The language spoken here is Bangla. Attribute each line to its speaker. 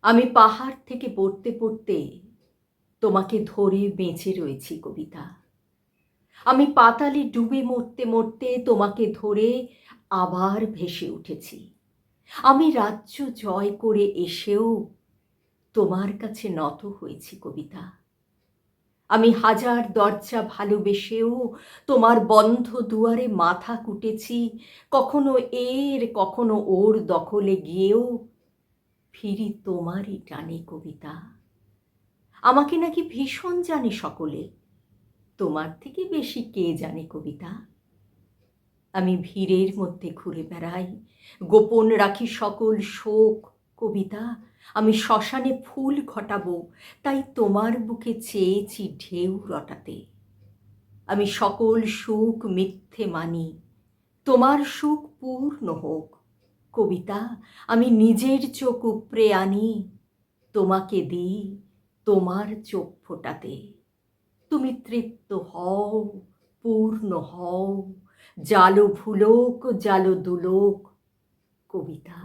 Speaker 1: আমি পাহাড় থেকে পড়তে পড়তে তোমাকে ধরে বেঁচে রয়েছি কবিতা। আমি পাতালে ডুবে মরতে মরতে তোমাকে ধরে আবার ভেসে উঠেছি। আমি রাজ্য জয় করে এসেও তোমার কাছে নত হয়েছি কবিতা। আমি হাজার দরজা ভালোবেসেও তোমার বন্ধ দুয়ারে মাথা কুটেছি। কখনো এর কখনো ওর দখলে গিয়েও ফিরি তোমারই টানে কবিতা। আমাকে নাকি ভীষণ জানে সকলে, তোমার থেকে বেশি কে জানে কবিতা। আমি ভিড়ের মধ্যে ঘুরে বেড়াই, গোপন রাখি সকল শোক কবিতা। আমি শ্মশানে ফুল ঘটাবো, তাই তোমার বুকে চেয়েছি ঢেউ রটাতে। আমি সকল সুখ মিথ্যে মানি, তোমার সুখ পূর্ণ হোক কবিতা। আমি নিজের চোখ উপড়ে আনি, তোমাকে দিই তোমার চোখ ফোটাতে। তুমি তৃপ্ত হও, পূর্ণ হও, জালো ভুলোক জালো দুলোক কবিতা।